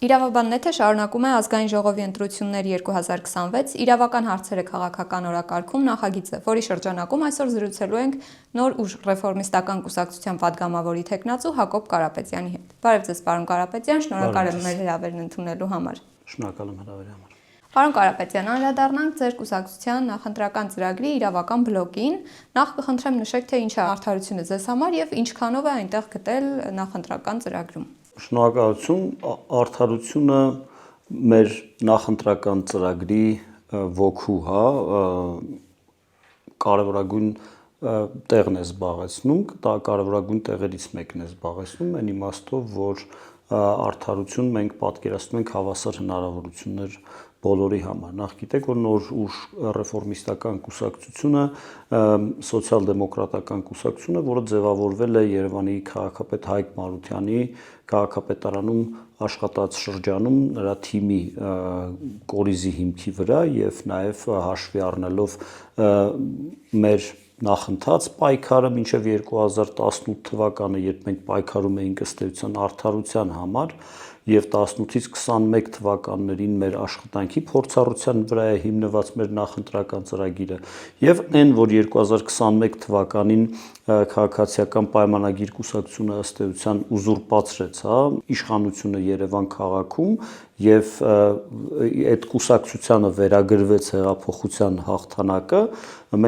Իրավաբան նեթը շարունակում է ազգային ժողովի ընտրություններ 2026 իրավական հարցերը քաղաքական օրակարգում նախագիծը, որի շրջանակում այսօր զրուցելու ենք նոր ուժ ռեֆորմիստական կուսակցության պատգամավորի թեկնածու Հակոբ Կարապետյանի հետ։ Բարև ձեզ, պարոն Կարապետյան, շնորհակալ եմ մեր հրավերն ընդունելու համար։ Շնորհակալ եմ հրավերի համար։ Պարոն Կարապետյան, անդրադառնանք ձեր կուսակցության նախընտրական ծրագրի իրավական բլոկին։ Նախ կխնդրեմ նշեք, թե ինչ է արդարությունը ձեզ համար եւ ինչքանով է այնտեղ գտել նախընտրական ծրագրում։ Շնորհակալություն, արդարությունը մեր նախընտրական ծրագրի ոգու, կարևորագույն տեղն է զբաղեցնում, դա կարևորագույն տեղերից մեկն է զբաղեցնում, այն իմաստով, որ արդարություն մենք պատկերացնում ենք հավասար հնարավորություններ բոլորի համար։ Նախ գիտեք, որ նոր ուժ ռեֆորմիստական կուսակցությունը, սոցիալ-դեմոկրատական կուսակցությունը, որը ձևավորվել է Երևանի քաղաքապետ Հայկ Մարությանի քաղաքապետարանում աշխատած շրջանում նրա թիմի կորիզի հիմքի վրա եւ նաեւ հաշվի առնելով մեր նախընթաց պայքարը մինչև 2018 թվականը, երբ մենք պայքարում էինք ըստ էության արդարության համար եւ 18-ից 21 թվականներին մեր աշխատանքի փորձառության վրա է հիմնված մեր նախընտրական ծրագիրը եւ այն, որ 2021 թվականին քաղաքացիական պայմանագիր կուսակցությունը ըստ էության ուզուրպացրեց, իշխանությունը Երևան քաղաքում եւ այդ կուսակցությանը վերագրվեց հեղափոխության հաղթանակը,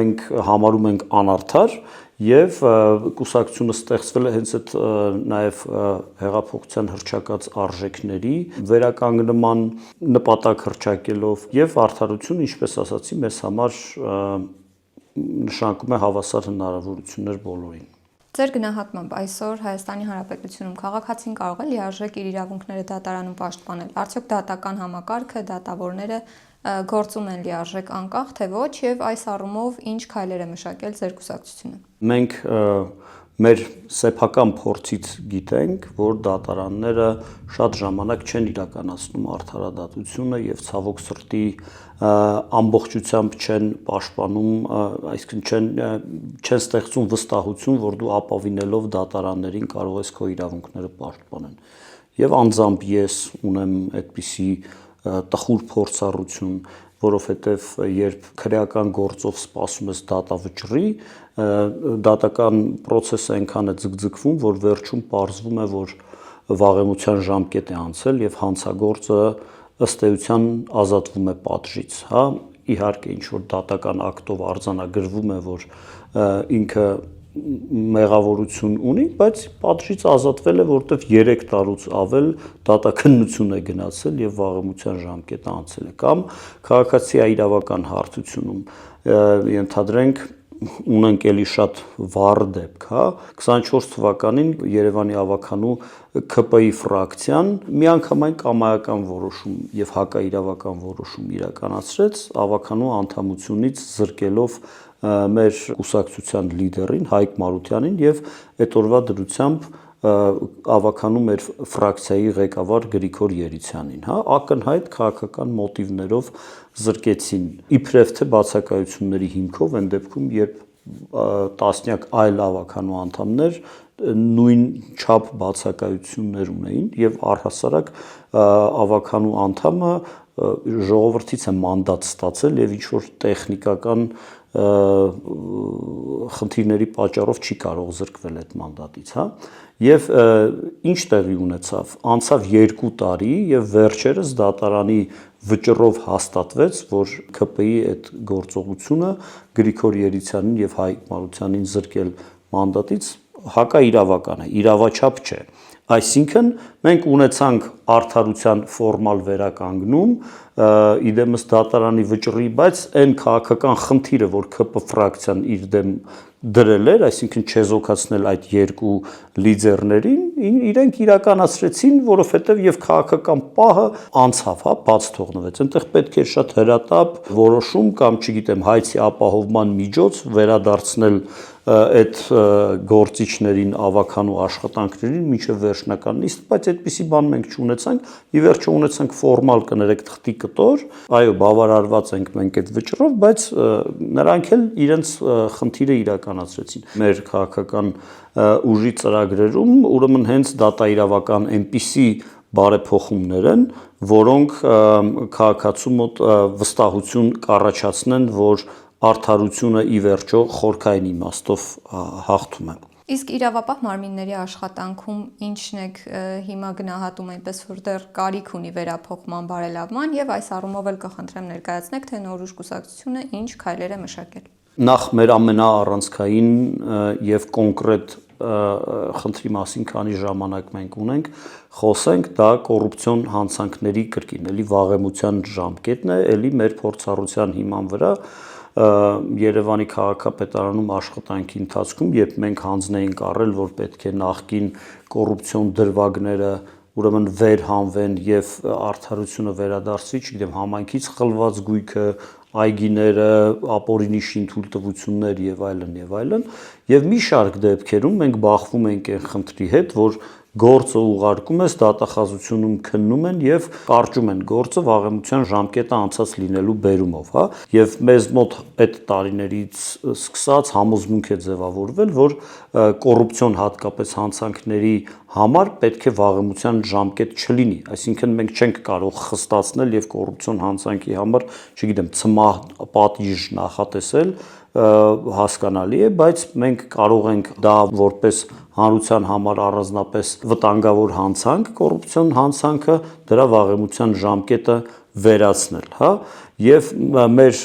մենք համարում ենք անարդար եւ կուսակցությունը ստեղծվել է հենց այդ նաեւ հեղափոխության հռչակած արժեքների վերականգնման նպատակ հռչակելով եւ արդարություն, ինչպես ասացի, մեզ համար նշանակում է հավասար հնարավորություններ բոլորին։ Ձեր գնահատմամբ այսօր Հայաստանի Հանրապետությունում քաղաքացին կարող է լիարժեք իր իրավունքները դատարանում պաշտպանել։ Արդյոք դատական համակարգը, դատավորները գործում են լիարժեք անկախ թե ոչ եւ այս առումով ինչ քայլեր է մշակել ձեր կուսակցությունը։ Մենք մեր սեփական փորձից գիտենք, որ դատարանները շատ ժամանակ չեն իրականացնում արդարադատությունը եւ ցավոք սրտի ամբողջությամբ չեն պաշտպանում, այսինքն չեն ստեղծում վստահություն, որ դու ապավինելով դատարաններին կարող ես քո իրավունքները պաշտպանել։ Եվ անձամբ ես ունեմ այդպիսի տխուր փորձառություն, որովհետև երբ քրեական գործով սպասում ես դատավճռի, դատական process-ը այնքան է ձգձգվում, որ վերջում պարզվում է, որ վաղեմության ժամկետ է անցել եւ հանցագործը ըստ էության ազատվում է պատժից, իհարկե ինչ որ դատական ակտով արձանագրվում է, որ ինքը մեղավորություն ունի, բայց պատժից ազատվել է, որտեվ 3 տարուց ավել դատաքննություն է գնացել եւ վաղեմության ժամկետը անցել է, կամ քաղաքացիա իրավական հարթությունում ենթադրենք ունենք էլի շատ վառ դեպք, 24 թվականին Երևանի ավականու ԿՊ-ի ֆրակցիան միանգամայն կամայական որոշում եւ հակաիրավական որոշում իրականացրեց ավականու անդամությունից զրկելով մեր կուսակցության լիդերին Հայկ Մարությանին եւ այդ օրվա դրությամբ ավականու մեր ֆրակցիայի ղեկավար Գրիգոր Երիցյանին, ակնհայտ քաղաքական մոտիվներով զրկեցին իբրև թե բացակայությունների հիմքով, այն դեպքում երբ տասնյակ այլ ավականու անդամներ նույն չափ բացակայություններ ունեին եւ առհասարակ ավականու անդամը ժողովրդից է մանդատ ստացել եւ ինչ որ տեխնիկական խնդիրների պատճառով չի կարող զրկվել այդ մանդատից, եւ ինչ տեղի ունեցավ, անցավ 2 տարի եւ վերջերս դատարանի վճռով հաստատվեց, որ ԿՊ-ի այդ գործողությունը Գրիգոր Երիցյանին եւ Հայկ Մարությանին զրկել մանդատից հակաիրավական է, իրավաչափ չէ։ Այսինքն մենք ունեցանք արդարության ֆորմալ վերականգնում իդեմս դատարանի վճռի, բայց այն քաղաքական խնդիրը, որ ԿՊ ֆրակցիան իր դեմ դրել էր, այսինքն չեզոքացնել այդ 2 լիդերներին, իրենք իրականացրեցին, որովհետև եւ քաղաքական պահը անցավ, բաց թողնվեց։ Այնտեղ պետք է շատ հրատապ որոշում կամ, չգիտեմ, հայցի ապահովման միջոց վերադարձնել այդ գործիչներին ավականու աշխատանքներին մինչև վերջնական նիստ, բայց այդպիսի բան մենք չունեցանք, ի վերջո ունեցանք ֆորմալ կներեք թղթի կտոր, այո, բավարարված ենք մենք այդ վճռով, բայց նրանք էլ իրենց խնդիրը իրականացրեցին։ Մեր քաղաքական ուժի ծրագրերում ուրեմն հենց դատաիրավական այնպիսի բարեփոխումներ են, որոնք քաղաքացու մոտ վստահություն կառաջացնեն, որ արդարությունը ի վերջո խորքային իմաստով հաղթում է։ Իսկ իրավապահ մարմինների աշխատանքում ինչն եք հիմա գնահատում այնպես որ դեռ կարիք ունի վերափոխման բարելավման եւ այս առումով էլ կխնդրեմ ներկայացնեք թե նոր ուժ կուսակցությունը ինչ քայլեր է մշակել։ Նախ մեր ամենաառանցքային եւ կոնկրետ խնդրի մասին քանի ժամանակ մենք ունենք, խոսենք, դա կոռուպցիոն հանցանքների կրկին, էլի վաղեմության ժամկետն է, էլի մեր փորձառության հիման վրա Երևանի քաղաքապետարանում աշխատանքի ընթացքում, երբ մենք հանձնեինք առել, որ պետք է նախկին կոռուպցիոն դրվագները ուրեմն վերհանվեն եւ արդարությունը վերադարձվի, չգիտեմ, համայնքից խլված գույքը, այգիները, ապօրինի շինթույլտվություններ եւ այլն, եւ մի շարք դեպքերում մենք բախվում ենք այն խնդրի հետ, որ գործը ուղարկում ես, դատախազությունում քննում են եւ կարճում են գործը վաղեմության ժամկետը անցած լինելու բերումով, հա, եւ մեզ մոտ այդ տարիներից սկսած համոզմունք է ձևավորվել, որ կոռուպցիոն հատկապես հանցանքների համար պետք է վաղեմության ժամկետ չլինի, այսինքն մենք չենք կարող խստացնել եւ կոռուպցիոն հանցանքի համար, չգիտեմ, ցմահ պատիժ նախատեսել, հասկանալի է, բայց մենք կարող ենք դա որպես հանրության համար առանձնապես վտանգավոր հանցանք, կոռուպցիոն հանցանքը, դրա վաղեմության ժամկետը վերացնել, հա, եւ մեր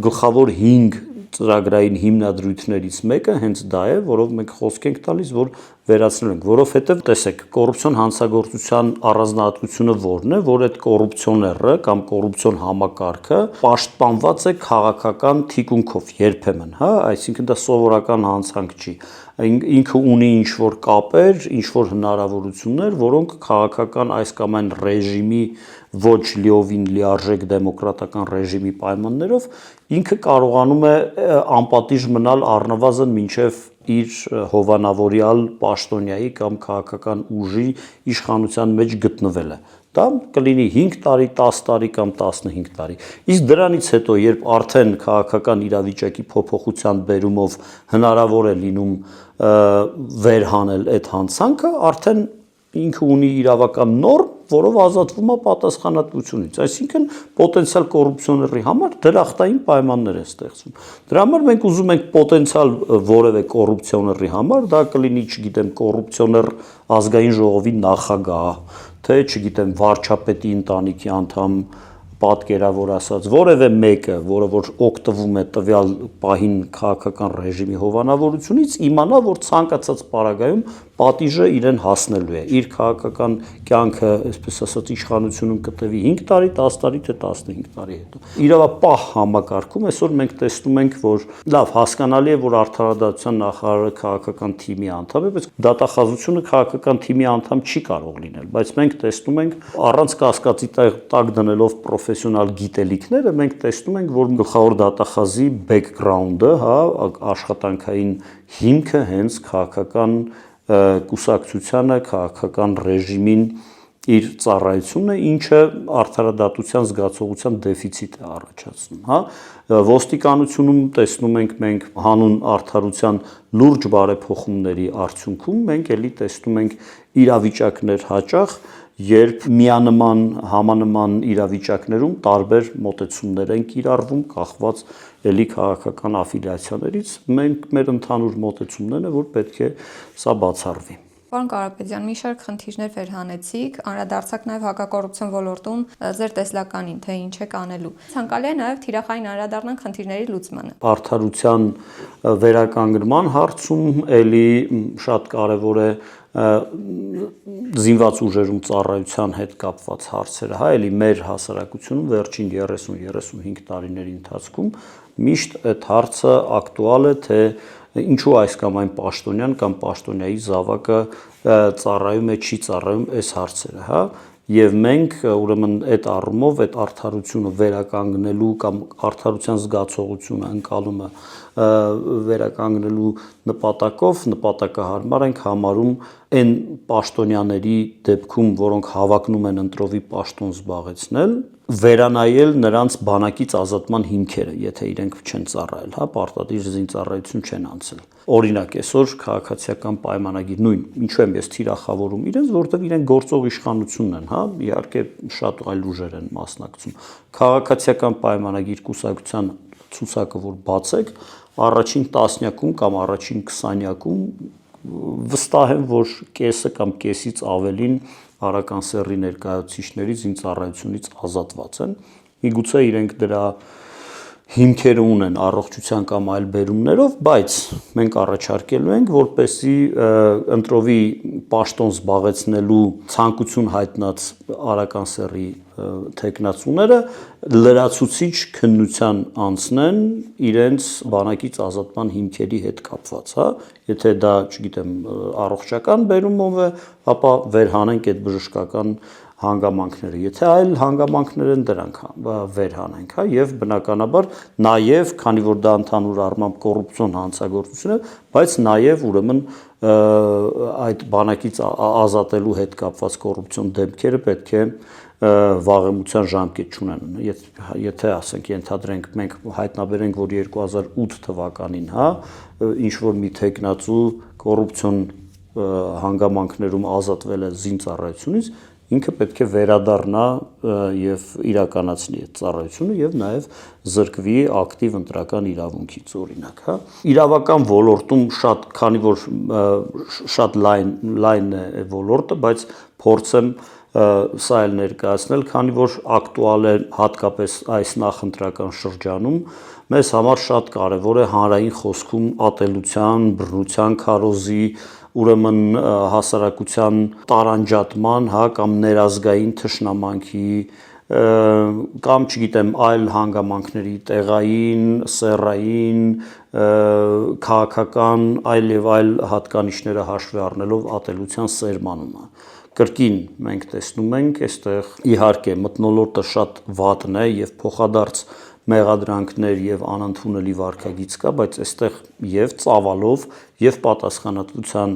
գլխավոր 5 ծրագրային հիմնադրույթներից մեկը հենց դա է, որով մենք խոսք ենք տալիս, որ վերացնել ենք, որովհետեւ տեսեք, կոռուպցիոն հանցագործության առանձնահատկությունը որն է, որ այդ կոռուպցիոները կամ կոռուպցիոն համակարգը պաշտպանված է քաղաքական թիկունքով երբեմն, հա, այսինքն դա սովորական հանցանք չի, ինքը ունի ինչ-որ կապեր, ինչ-որ հնարավորություններ, որոնք քաղաքական այս կամ այն ռեժիմի ոչ լիովին լիարժեք դեմոկրատական ռեժիմի պայմաններով ինքը կարողանում է անպատիժ մնալ առնվազն մինչև իր հովանավորյալ պաշտոնյայի կամ քաղաքական ուժի իշխանության մեջ գտնվելը։ Դա կլինի 5 տարի, 10 տարի կամ 15 տարի։ Իսկ դրանից հետո, երբ արդեն քաղաքական իրավիճակի փոփոխության բերումով հնարավոր է լինում վերհանել այդ հանցանքը, արդեն ինքը ունի իրավական նորմ, որով ազատվում է պատասխանատվությունից, այսինքն պոտենցիալ կոռուպցիոների համար դրախտային պայմաններ է ստեղծվում։ Դրա համար մենք ուզում ենք պոտենցիալ որևէ կոռուպցիոների համար, դա կլինի, չգիտեմ, կոռուպցիոներ ազգային ժողովի նախագահ, թե, չգիտեմ, վարչապետի ընտանիքի անդամ, պատկերավոր ասած, որևէ մեկը, որը որ օգտվում է տվյալ պահին քաղաքական ռեժիմի հովանավորությունից, իմանա, որ ցանկացած պարագայում պատիժը իրեն հասնելու է։ Իր քաղաքական կյանքը, այսպես ասած, իշխանությունում կտևի 5 տարի, 10 տարի, թե 15 տարի հետո։ Իրավապահ համակարգում այսօր մենք տեսնում ենք, որ լավ, հասկանալի է, որ արդարադատության նախարարը քաղաքական թիմի անդամ է, բայց դատախազությունը քաղաքական թիմի անդամ չի կարող լինել, բայց մենք տեսնում ենք առանց կասկածի տակ դնելով պրոֆեսիոնալ գիտելիքները, մենք տեսնում ենք, որ գլխավոր դատախազի բեքգրաունդը, հա, աշխատանքային հիմքը հենց քաղաքական կուսակցությանը, քաղաքական ռեժիմին իր ծառայությունն է, ինչը արդարադատության զգացողության դեֆիցիտ է առաջացնում, հա, ոստիկանությունում տեսնում ենք մենք հանուն արդարության լուրջ բարեփոխումների արդյունքում մենք էլի տեսնում ենք իրավիճակներ հաճախ, երբ միանման, համանման իրավիճակներում տարբեր մոտեցումներ են կիրառվում, կախված էլի քաղաքական աֆիլիացիաներից, մենք մեր ընդհանուր մոտեցումն է, որ պետք է սա բացառվի։ Պարոն Կարապետյան, մի շարք խնդիրներ վերհանեցիք, անդրադարձաք նաև հակակոռուպցիոն ոլորտում ձեր տեսլականին, թե ինչ եք անելու։ Ցանկալի է նաև թիրախային անդրադառնանք խնդիրների լուծմանը։ Արդարության վերականգնման հարցում էլի շատ կարևոր է զինված ուժերում ծառայության հետ կապված հարցերը, հա, էլի մեր հասարակությունում վերջին 30-35 տարիների ընթացքում միշտ այդ հարցը ակտուալ է, թե ինչու այս կամ այն պաշտոնյան կամ պաշտոնյայի զավակը ծառայում է, չի ծառայում այս հարցերը, հա, եւ մենք ուրեմն այդ առումով այդ արդարությունը վերականգնելու կամ արդարության զգացողությունը ընկալումը վերականգնելու նպատակով նպատակահարմար ենք համարում այն պաշտոնյաների դեպքում, որոնք հավակնում են ընտրովի պաշտոն զբաղեցնել, վերանայել նրանց բանակից ազատման հիմքերը, եթե իրենք չեն ծառայել, հա, պարտադիր զինծառայություն չեն անցել։ Օրինակ, այսօր քաղաքացիական պայմանագիր նույն, ինչու եմ ես թիրախավորում իրենց, որովհետև իրենք գործող իշխանությունն են, հա, իհարկե շատ այլ ուժեր են մասնակցում։ Քաղաքացիական պայմանագիր կուսակցության ցուցակը, որ բացեք, առաջին տասնյակում կամ առաջին 20-յակում վստահ եմ, որ կեսը կամ կեսից ավելին արական սեռի ներկայացուցիչների զինծառայությունից ազատված են։ Միգուցե իրենք դրա հիմքերը ունեն առողջության կամ այլ բերումներով, բայց մենք առաջարկելու ենք, որպեսզի ընտրովի պաշտոն զբաղեցնելու ցանկություն հայտնած արական սեռի թեկնածուները լրացուցիչ քննության անցնեն իրենց բանակից ազատման հիմքերի հետ կապված, հա, եթե դա, չգիտեմ, առողջական բերումով է, ապա վերհանենք այդ բժշկական հանգամանքները, եթե այլ հանգամանքներ են, դրանք վերհանենք, հա, եւ բնականաբար նաեւ, քանի որ դա ընդհանուր առմամբ կոռուպցիոն հանցագործություն է, բայց նաեւ ուրեմն այդ բանակից ազատելու հետ կապված կոռուպցիոն դեպքերը պետք է վաղեմության ժամկետ չունենան։ Եթե ասենք ենթադրենք մենք հայտնաբերենք, որ 2008 թվականին, հա, ինչ որ մի տեխնացու կոռուպցիոն հանգամանքներում ազատվել է զինծառայությունից, ինքը պետք է վերադառնա եւ իրականացնի այդ ծառայությունը եւ նաեւ զրկվի ակտիվ ընտրական իրավունքից, օրինակ, հա։ Իրավական ոլորտում շատ, քանի որ շատ լայն է ոլորտը, բայց փորձեմ սա էլ ներկայացնել, քանի որ ակտուալ է հատկապես այս նախընտրական շրջանում, մեզ համար շատ կարևոր է հանրային խոսքում ատելության, բռնության քարոզի, ուրեմն հասարակության տարանջատման, հա, կամ ներազգային թշնամանքի կամ չգիտեմ այլ հանգամանքների տեղային, սեռային, քաղաքական այլ եւ այլ հատկանիշները հաշվի առնելով ատելության սերմանումը։ Կրկին մենք տեսնում ենք, այստեղ իհարկե մթնոլորտը շատ վատն է եւ փոխադարձ մեղադրանքներ եւ անընդունելի վարքագիծ կա, բայց այստեղ եւ ծավալով եւ պատասխանատվության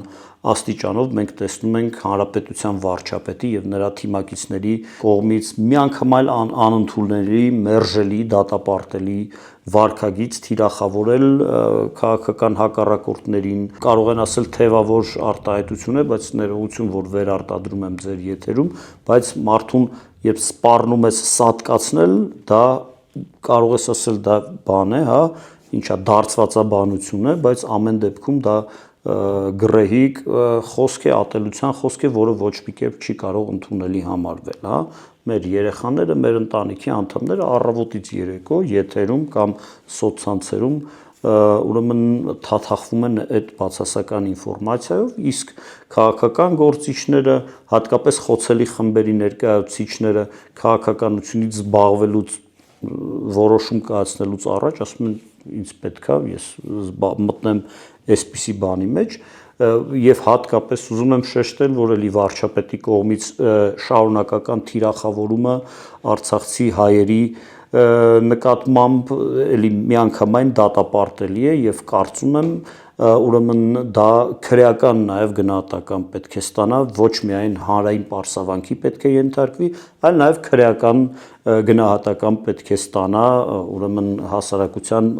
աստիճանով մենք տեսնում ենք հանրապետության վարչապետի եւ նրա թիմակիցների կողմից միանգամայն անընդունելի, մերժելի, դատապարտելի վարքագիծ թիրախավորել քաղաքական հակառակորդներին, կարող են ասել թևավոր արտահայտություն է, բայց ներողություն, որ վերարտադրում եմ ձեր եթերում, բայց մարդուն երբ սպառնում ես սատկացնել, դա կարող ես ասել դա բան է, հա, ինչա դարձվածաբանություն է, բայց ամեն դեպքում դա գրեհիկ խոսք է, ատելության խոսք է, որը ոչ մի կերպ չի կարող ընդունելի համարվել, հա։ Մեր երեխաները, մեր ընտանիքի անդամները առավոտից երեկո եթերում կամ սոցցանցերում ուրեմն թաթախվում են այդ բացասական ինֆորմացիայով, իսկ քաղաքական գործիչները, հատկապես խոցելի խմբերի ներկայացուցիչները քաղաքականությունից զբաղվելուց որոշում կայացնելուց առաջ ասում են ինձ պետքա ես մտնեմ այսպիսի բանի մեջ եւ հատկապես ուզում եմ շեշտել, որ էլի վարչապետի կողմից շարունակական թիրախավորումը արցախցի հայերի նկատմամբ էլի միանգամայն դատապարտելի է եւ կարծում եմ ուրեմն դա քրեական նաև գնահատական պետք է ստանա, ոչ միայն հանրային պարսավանքի պետք է ենթարկվի, այլ նաև քրեական գնահատական պետք է ստանա ուրեմն հասարակության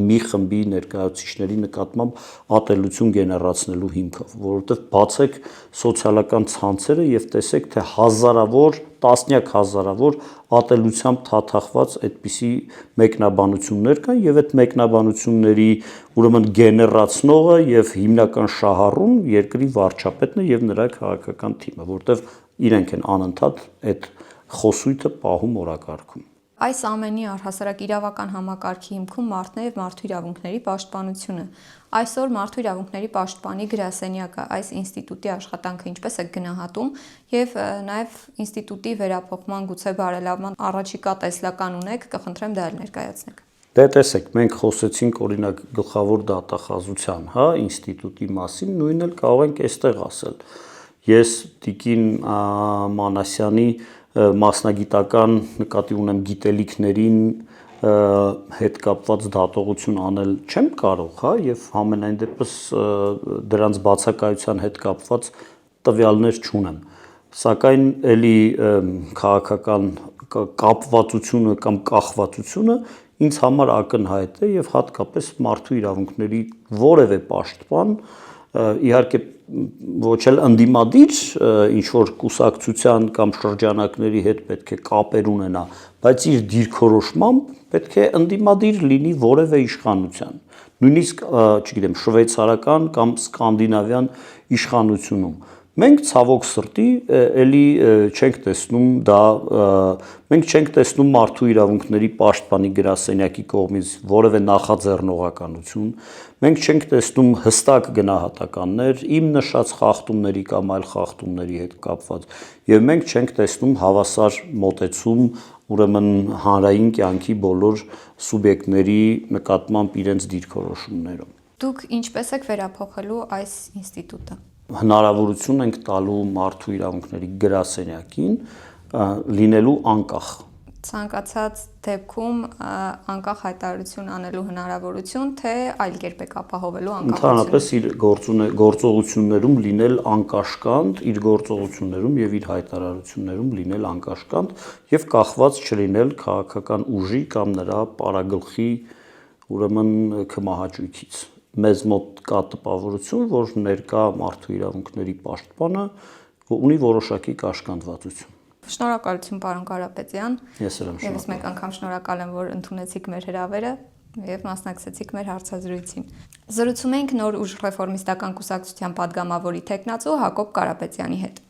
մի խմբի ներկայացուցիչների նկատմամբ ատելություն գեներացնելու հիմքով, որովհետև բացեք սոցիալական ցանցերը եւ տեսեք, թե հազարավոր, տասնյակ հազարավոր ատելությամբ թաթախված այդպիսի մեկնաբանություններ կան եւ այդ մեկնաբանությունների ուրեմն գեներացնողը եւ հիմնական շահառուն երկրի վարչապետն է եւ նրա քաղաքական թիմը, որտեվ իրենք են անընդհատ այդ խոսույթը պահում օրակարգում։ Այս ամենի առհասարակ իրավական համակարգի հիմքում մարդն է եւ մարդու իրավունքների պաշտպանությունը։ Այսօր մարդու իրավունքների պաշտպանի գրասենյակը այս ինստիտուտի աշխատանքը ինչպես է գնահատում եւ նաեւ ինստիտուտի վերափոխման գուցե բարելավման առաջիկա տեսլական ունեք, կխնդրեմ դա էլ ներկայացնեք։ Դե տեսեք, մենք խոսեցինք օրինակ գլխավոր դատախազության, հա, ինստիտուտի մասին, նույնն էլ կարող ենք այստեղ ասել։ Ես Տիկին Մանասյանի մասնագիտական նկատի ունեմ գիտելիքներին հետ կապված դատողություն անել չեմ կարող, հա, եւ համենայն դեպս դրանց բացակայության հետ կապված տվյալներ չունեմ, սակայն ելի քաղաքական կապվածությունը կամ կախվածությունը ինձ համար ակնհայտ է եւ հատկապես մարդու իրավունքների որևէ պաշտպան, իհարկե ոչ էլ ընդդիմադիր ինչ որ կուսակցության կամ շրջանակների հետ պետք է կապեր ունենա, բայց իր դիրքորոշմամբ պետք է ընդդիմադիր լինի որևէ իշխանության, նույնիսկ, չգիտեմ, շվեյցարական կամ սկանդինավյան իշխանությունում։ Մենք ցավոք սրտի էլի չենք տեսնում դա, մենք չենք տեսնում մարդու իրավունքների պաշտպանի գրասենյակի կողմից որևէ նախաձեռնողականություն, մենք չենք տեսնում հստակ գնահատականներ իմ նշած խախտումների կամ այլ խախտումների հետ կապված, եւ մենք չենք տեսնում հավասար մոտեցում, ուրեմն հանրային կյանքի բոլոր սուբյեկտների նկատմամբ իրենց դիրքորոշումներում։ Դուք ինչպես եք վերափոխելու այս ինստիտուտը։ Հնարավորություն ենք տալու մարդու իրավունքների գրասենյակին լինելու անկախ։ Ցանկացած դեպքում անկախ հայտարարություն անելու հնարավորություն, թե այլ կերպ եք ապահովելու անկախությունը։ Ընդհանրապես իր գործողություններում լինել անկաշկանդ, իր գործողություններում եւ իր հայտարարություններում լինել անկաշկանդ եւ կախված չլինել քաղաքական ուժի կամ նրա պարագլխի, ուրեմն քմահաճույքից։ Մեզ մոտ կա տպավորություն, որ ներկա մարդու իրավունքների պաշտպանը ունի որոշակի կաշկանդվածություն։ Շնորհակալություն, պարոն Կարապետյան։ Ես էլ եմ շնորհակալ։ Եվս մեկ անգամ շնորհակալ եմ, որ ընդունեցիք մեր հրավերը եւ մասնակցեցիք մեր հարցազրույցին։ Զրուցում էինք Նոր ուժ ռեֆորմիստական կուսակցության падգամավորի թեկնածու Հակոբ Կարապետյանի հետ։